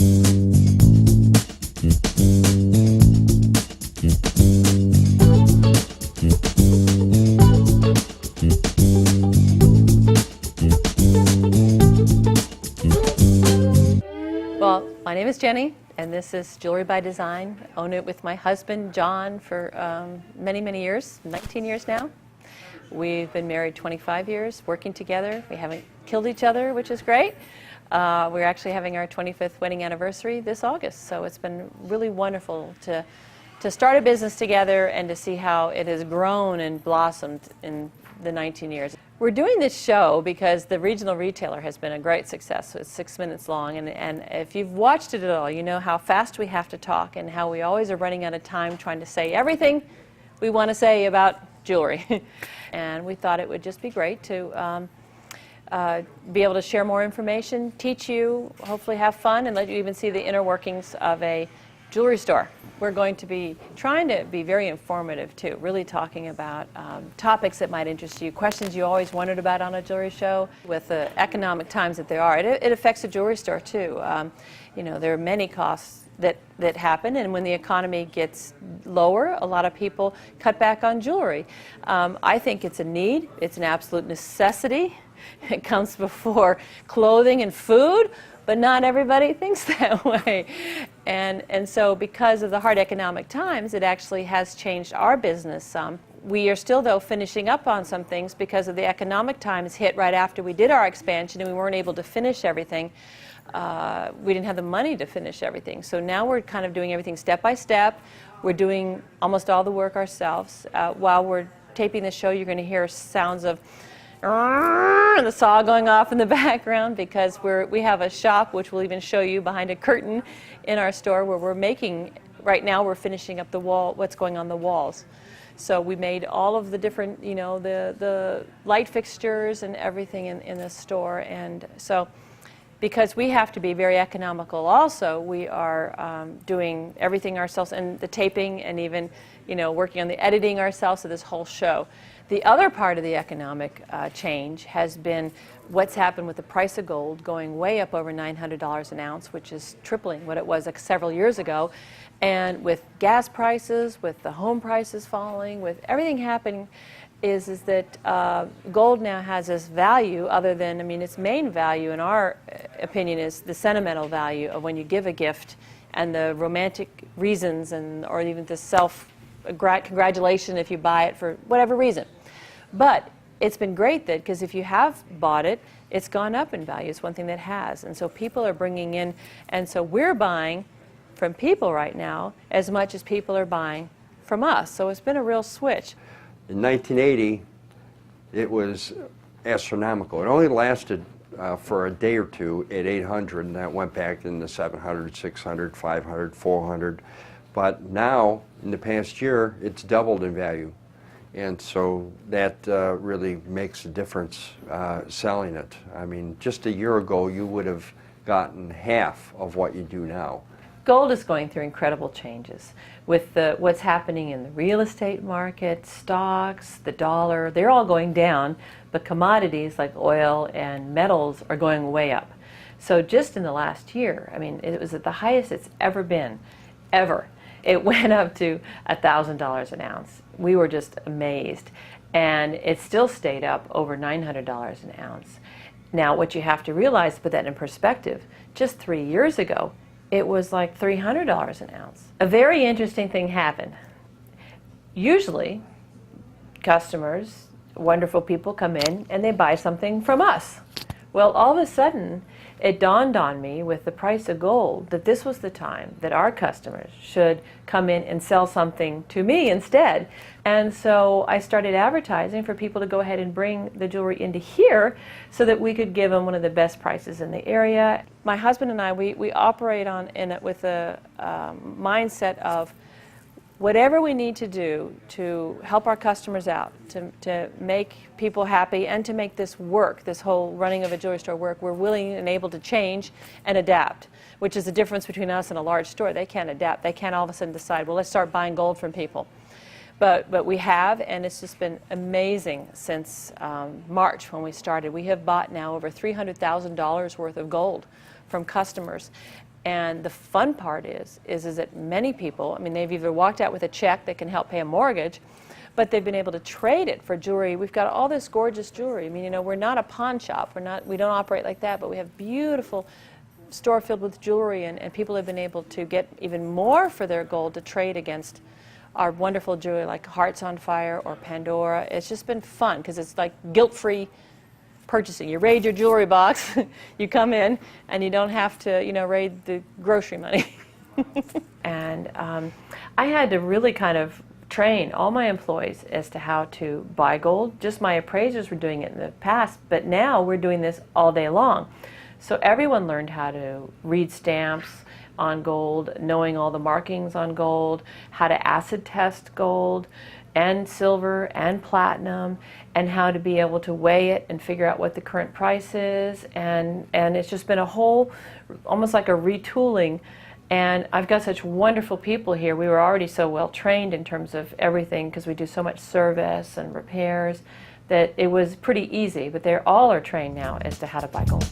Well, my name is Jenny, and this is Jewelry by Design. I own it with my husband, John, for many, many years, 19 years now. We've been married 25 years, working together. We haven't killed each other, which is great. We're actually having our 25th wedding anniversary this August, so it's been really wonderful to start a business together and to see how it has grown and blossomed in the 19 years. We're doing this show because the regional retailer has been a great success. So it's 6 minutes long, and if you've watched it at all, you know how fast we have to talk and how we always are running out of time trying to say everything we want to say about jewelry. And we thought it would just be great to be able to share more information, teach you, hopefully have fun, and let you even see the inner workings of a jewelry store. We're going to be trying to be very informative too, really talking about topics that might interest you, questions you always wondered about on a jewelry show. With the economic times that there are, it affects a jewelry store too. You know, there are many costs that happen, and when the economy gets lower, a lot of people cut back on jewelry. I think it's a need, it's an absolute necessity. It comes before clothing and food, but not everybody thinks that way. And so because of the hard economic times, it actually has changed our business some. We are still, though, finishing up on some things because of the economic times hit right after we did our expansion and we weren't able to finish everything. We didn't have the money to finish everything. So now we're kind of doing everything step by step. We're doing almost all the work ourselves. While we're taping the show, you're going to hear sounds of the saw going off in the background because we have a shop, which we'll even show you behind a curtain in our store, where we're making, right now we're finishing up the wall, what's going on the walls. So we made all of the different, you know, the light fixtures and everything in the store. And so because we have to be very economical also, we are doing everything ourselves, and the taping, and even, you know, working on the editing ourselves of this whole show. The other part of the economic change has been what's happened with the price of gold going way up over $900 an ounce, which is tripling what it was like several years ago. And with gas prices, with the home prices falling, with everything happening, is that gold now has this value other than, I mean, its main value in our opinion is the sentimental value of when you give a gift and the romantic reasons, and or even the self-congratulation if you buy it for whatever reason. But it's been great that, because if you have bought it, it's gone up in value. It's one thing that has. And so people are bringing in, and so we're buying from people right now as much as people are buying from us. So it's been a real switch. In 1980, it was astronomical. It only lasted for a day or two at 800, and that went back into 700, 600, 500, 400. But now, in the past year, it's doubled in value. And so that really makes a difference selling it. I mean, just a year ago, you would have gotten half of what you do now. Gold is going through incredible changes with what's happening in the real estate market, stocks, the dollar. They're all going down, but commodities like oil and metals are going way up. So just in the last year, I mean, it was at the highest it's ever been, ever. It went up to $1,000 an ounce. We were just amazed. And it still stayed up over $900 an ounce. Now, what you have to realize, to put that in perspective, just 3 years ago, it was like $300 an ounce. A very interesting thing happened. Usually, customers, wonderful people come in and they buy something from us. Well, all of a sudden, it dawned on me with the price of gold that this was the time that our customers should come in and sell something to me instead. And so I started advertising for people to go ahead and bring the jewelry into here so that we could give them one of the best prices in the area. My husband and I, we operate with a mindset of whatever we need to do to help our customers out, to make people happy, and to make this work, this whole running of a jewelry store work, we're willing and able to change and adapt, which is the difference between us and a large store. They can't adapt. They can't all of a sudden decide, well, let's start buying gold from people. But we have, and it's just been amazing since March when we started. We have bought now over $300,000 worth of gold from customers. And the fun part is that many people, I mean, they've either walked out with a check that can help pay a mortgage, but they've been able to trade it for jewelry. We've got all this gorgeous jewelry. I mean, you know, we're not a pawn shop. We don't operate like that, but we have beautiful store filled with jewelry, and people have been able to get even more for their gold to trade against our wonderful jewelry like Hearts on Fire or Pandora. It's just been fun because it's like guilt-free purchasing. You raid your jewelry box, you come in, and you don't have to, you know, raid the grocery money. And I had to really kind of train all my employees as to how to buy gold. Just my appraisers were doing it in the past, but now we're doing this all day long. So everyone learned how to read stamps on gold, knowing all the markings on gold, how to acid test gold and silver and platinum, and how to be able to weigh it and figure out what the current price is. And it's just been a whole, almost like a retooling. And I've got such wonderful people here. We were already so well trained in terms of everything because we do so much service and repairs that it was pretty easy, but they all are trained now as to how to buy gold.